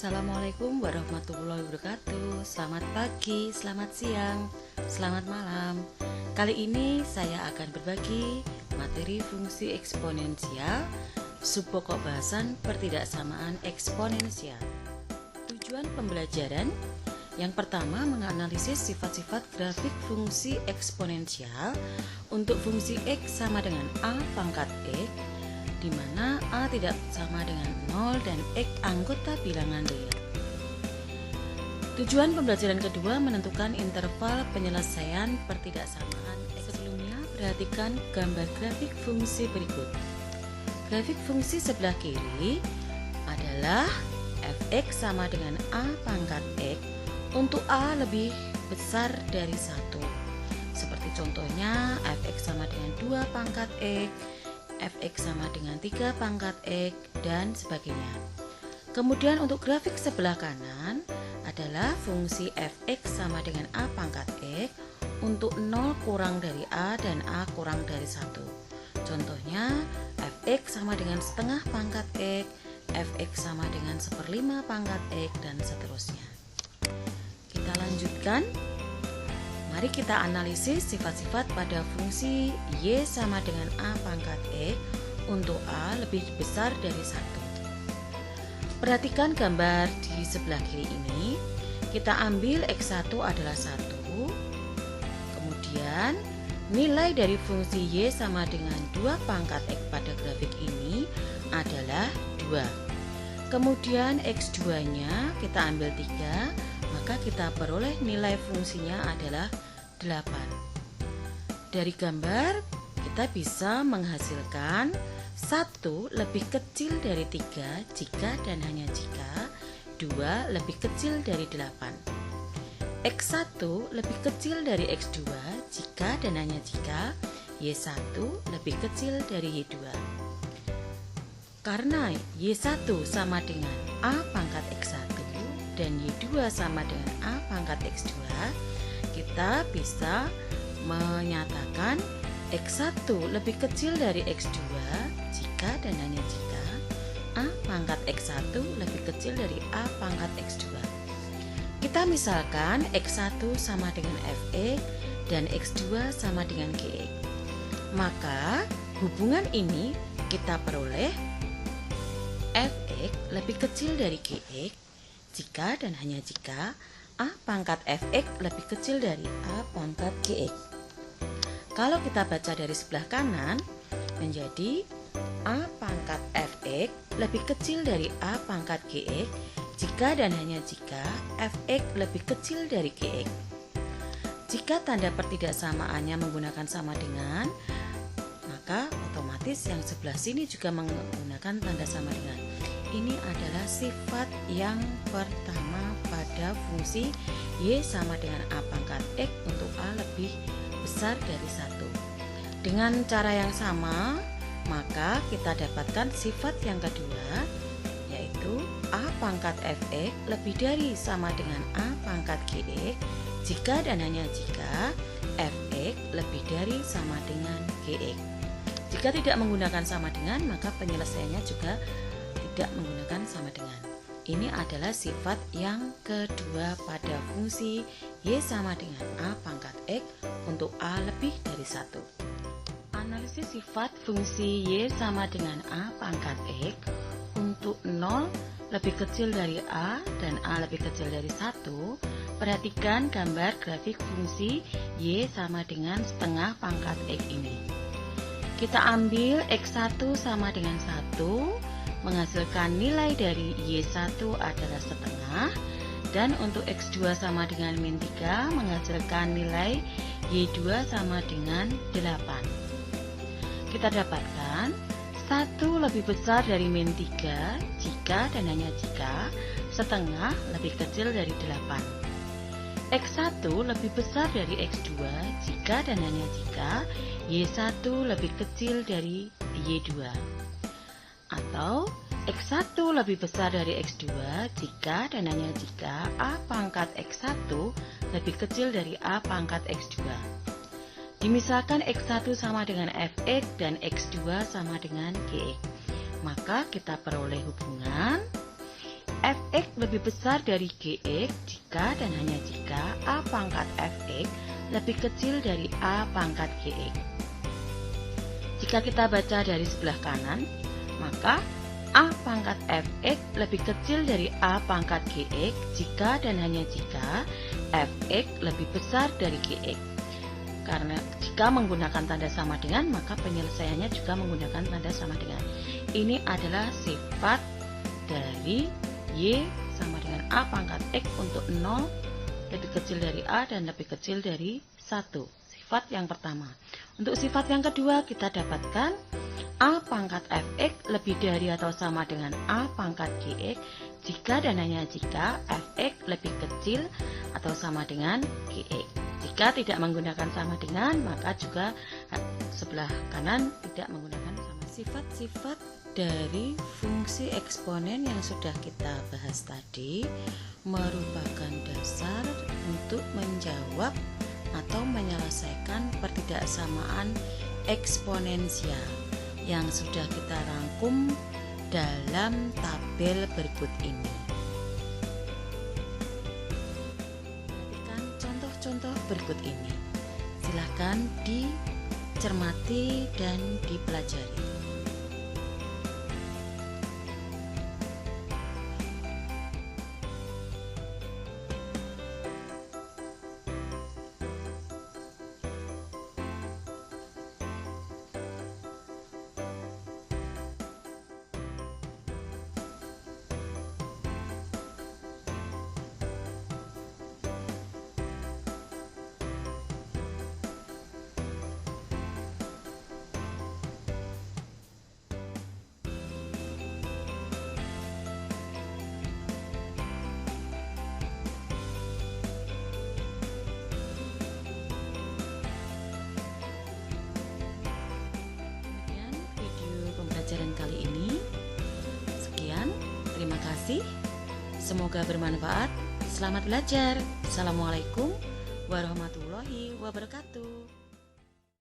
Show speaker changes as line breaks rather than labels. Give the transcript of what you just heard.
Assalamualaikum warahmatullahi wabarakatuh. Selamat pagi, selamat siang, selamat malam. Kali ini saya akan berbagi materi fungsi eksponensial, subpokok bahasan pertidaksamaan eksponensial. Tujuan pembelajaran yang pertama, menganalisis sifat-sifat grafik fungsi eksponensial untuk fungsi X sama dengan A pangkat X, di mana A tidak sama dengan 0 dan X anggota bilangan real. Tujuan pembelajaran kedua, menentukan interval penyelesaian pertidaksamaan. Sebelumnya, perhatikan gambar grafik fungsi berikut. Grafik fungsi sebelah kiri adalah fx sama dengan A pangkat X untuk A lebih besar dari 1. Seperti contohnya fx sama dengan 2 pangkat X, fx sama dengan 3 pangkat X, dan sebagainya. Kemudian untuk grafik sebelah kanan adalah fungsi fx sama dengan A pangkat X untuk 0 kurang dari A dan A kurang dari 1. Contohnya fx sama dengan setengah pangkat X, fx sama dengan 1/5 pangkat X, dan seterusnya. Kita lanjutkan. Mari kita analisis sifat-sifat pada fungsi Y sama dengan A pangkat X untuk A lebih besar dari 1. Perhatikan gambar di sebelah kiri ini. Kita ambil X1 adalah 1. Kemudian nilai dari fungsi Y sama dengan 2 pangkat X pada grafik ini adalah 2. Kemudian X2-nya kita ambil 3, maka kita peroleh nilai fungsinya adalah 8. Dari gambar kita bisa menghasilkan 1 lebih kecil dari 3 jika dan hanya jika 2 lebih kecil dari 8. X1 lebih kecil dari X2 jika dan hanya jika Y1 lebih kecil dari Y2. Karena Y1 sama dengan A pangkat X1 dan Y2 sama dengan A pangkat X2, kita bisa menyatakan X1 lebih kecil dari X2 jika dan hanya jika A pangkat X1 lebih kecil dari A pangkat X2. Kita misalkan X1 sama dengan Fx dan X2 sama dengan Gx. Maka hubungan ini kita peroleh Fx lebih kecil dari Gx jika dan hanya jika A pangkat Fx lebih kecil dari A pangkat Gx. Kalau kita baca dari sebelah kanan, menjadi A pangkat Fx lebih kecil dari A pangkat Gx jika dan hanya jika Fx lebih kecil dari Gx. Jika tanda pertidaksamaannya menggunakan sama dengan, maka otomatis yang sebelah sini juga menggunakan tanda sama dengan. Ini adalah sifat yang pertama pada fungsi Y sama dengan A pangkat X untuk A lebih besar dari 1. Dengan cara yang sama, maka kita dapatkan sifat yang kedua, yaitu A pangkat Fx lebih dari sama dengan A pangkat Gx jika dan hanya jika Fx lebih dari sama dengan Gx. Jika tidak menggunakan sama dengan, maka penyelesaiannya juga tidak menggunakan sama dengan. Ini adalah sifat yang kedua pada fungsi Y sama dengan A pangkat X untuk A lebih dari 1. Analisis sifat fungsi Y sama dengan A pangkat X untuk 0 lebih kecil dari A dan A lebih kecil dari 1. Perhatikan gambar grafik fungsi Y sama dengan setengah pangkat X ini. Kita ambil X1 sama dengan 1, menghasilkan nilai dari Y1 adalah setengah, dan untuk X2 sama dengan min 3 menghasilkan nilai Y2 sama dengan 8. Kita dapatkan 1 lebih besar dari min 3 jika dan hanya jika setengah lebih kecil dari 8. X1 lebih besar dari X2 jika dan hanya jika Y1 lebih kecil dari Y2. Atau X1 lebih besar dari X2 jika dan hanya jika A pangkat X1 lebih kecil dari A pangkat X2. Dimisalkan X1 sama dengan Fx dan X2 sama dengan Gx. Maka kita peroleh hubungan F fx lebih besar dari gx jika dan hanya jika a pangkat fx lebih kecil dari a pangkat gx. Jika kita baca dari sebelah kanan, maka a pangkat fx lebih kecil dari a pangkat gx jika dan hanya jika fx lebih besar dari gx. Karena jika menggunakan tanda sama dengan, maka penyelesaiannya juga menggunakan tanda sama dengan. Ini adalah sifat dari y sama dengan a pangkat x untuk 0 lebih kecil dari a dan lebih kecil dari 1. Sifat yang pertama. Untuk sifat yang kedua kita dapatkan a pangkat fx lebih dari atau sama dengan a pangkat gx jika dan hanya jika fx lebih kecil atau sama dengan gx. Jika tidak menggunakan sama dengan, maka juga sebelah kanan tidak menggunakan sama. Sifat-sifat dari fungsi eksponen yang sudah kita bahas tadi merupakan dasar untuk menjawab atau menyelesaikan pertidaksamaan eksponensial yang sudah kita rangkum dalam tabel berikut ini. Perhatikan contoh-contoh berikut ini. Silahkan dicermati dan dipelajari. Pembelajaran kali ini. Sekian, terima kasih. Semoga bermanfaat. Selamat belajar. Assalamualaikum warahmatullahi wabarakatuh.